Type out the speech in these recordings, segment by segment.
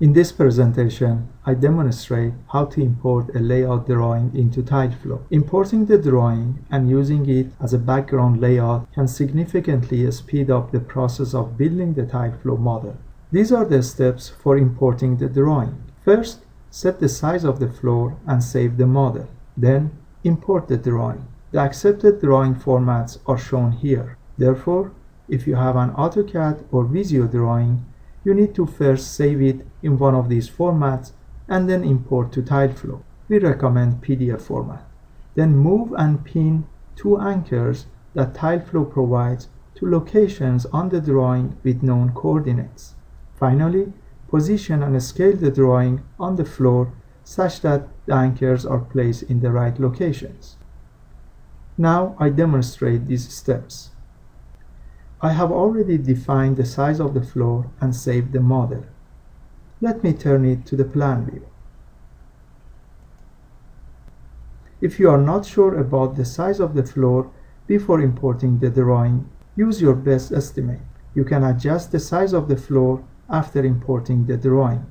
In this presentation, I demonstrate how to import a layout drawing into TileFlow. Importing the drawing and using it as a background layout can significantly speed up the process of building the TileFlow model. These are the steps for importing the drawing. First, set the size of the floor and save the model. Then, import the drawing. The accepted drawing formats are shown here. Therefore, if you have an AutoCAD or Visio drawing, you need to first save it in one of these formats and then import to TileFlow. We recommend PDF format. Then move and pin two anchors that TileFlow provides to locations on the drawing with known coordinates. Finally, position and scale the drawing on the floor such that the anchors are placed in the right locations. Now I demonstrate these steps. I have already defined the size of the floor and saved the model. Let me turn it to the plan view. If you are not sure about the size of the floor before importing the drawing, use your best estimate. You can adjust the size of the floor after importing the drawing.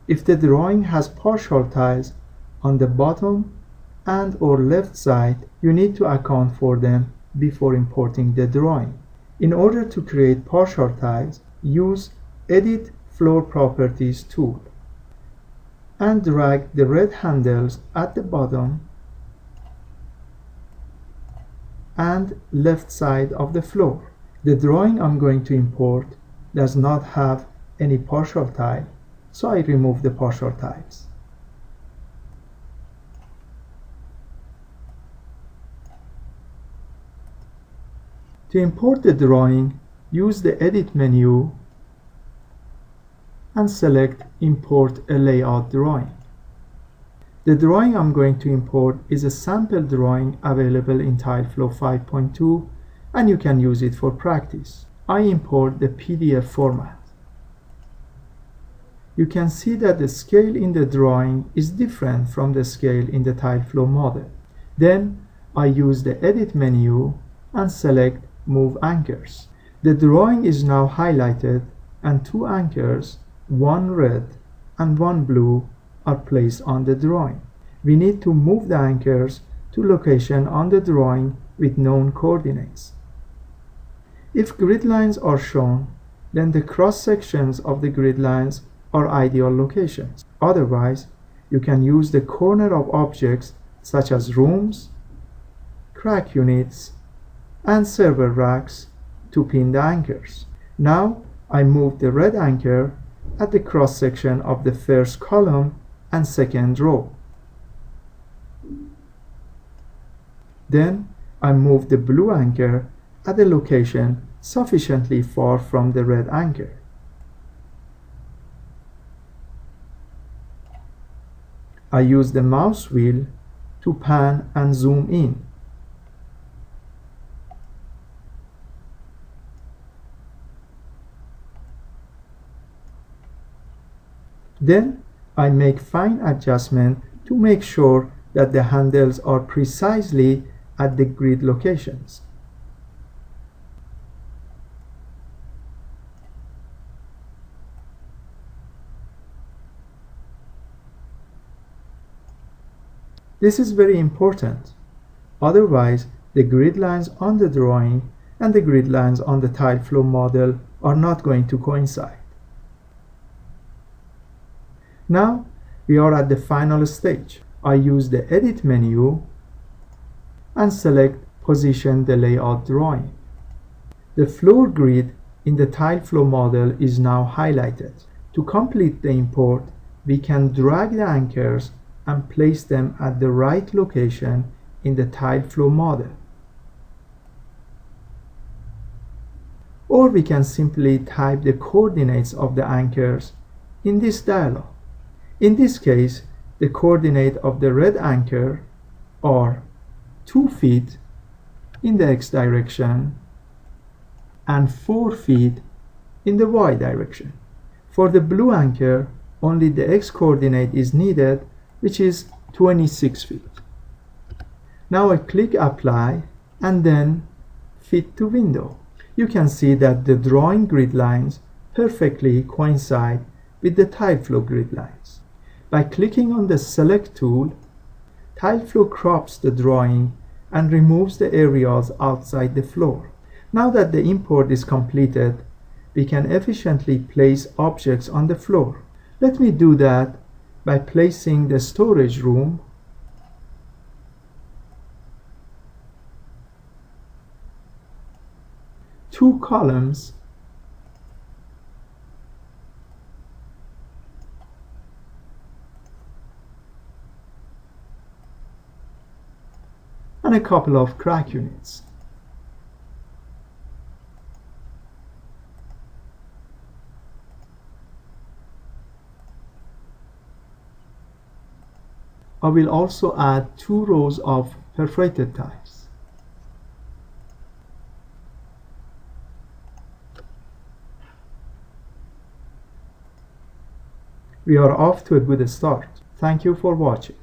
If the drawing has partial tiles on the bottom and or left side, you need to account for them before importing the drawing. In order to create partial tiles, use Edit Floor Properties tool and drag the red handles at the bottom and left side of the floor. The drawing I'm going to import does not have any partial tile, so I remove the partial tiles. To import the drawing, use the Edit menu and select Import a Layout Drawing. The drawing I'm going to import is a sample drawing available in TileFlow 5.2, and you can use it for practice. I import the PDF format. You can see that the scale in the drawing is different from the scale in the TileFlow model. Then I use the Edit menu and select Move Anchors. The drawing is now highlighted and two anchors, one red and one blue, are placed on the drawing. We need to move the anchors to location on the drawing with known coordinates. If grid lines are shown, then the cross sections of the grid lines are ideal locations. Otherwise, you can use the corner of objects such as rooms, crack units, and server racks to pin the anchors. Now I move the red anchor at the cross section of the first column and second row. Then I move the blue anchor at a location sufficiently far from the red anchor. I use the mouse wheel to pan and zoom in. Then I make fine adjustment to make sure that the handles are precisely at the grid locations. This is very important. Otherwise, the grid lines on the drawing and the grid lines on the TileFlow model are not going to coincide. Now we are at the final stage. I use the Edit menu and select Position the Layout Drawing. The floor grid in the TileFlow model is now highlighted. To complete the import, we can drag the anchors and place them at the right location in the TileFlow model. Or we can simply type the coordinates of the anchors in this dialog. In this case, the coordinate of the red anchor are 2 feet in the x direction and 4 feet in the y direction. For the blue anchor, only the x coordinate is needed, which is 26 feet. Now I click Apply and then Fit to Window. You can see that the drawing grid lines perfectly coincide with the TileFlow grid lines. By clicking on the Select tool, TileFlow crops the drawing and removes the areas outside the floor. Now that the import is completed, we can efficiently place objects on the floor. Let me do that by placing the storage room two columns and a couple of crack units. I will also add 2 rows of perforated tiles. We are off to a good start. Thank you for watching.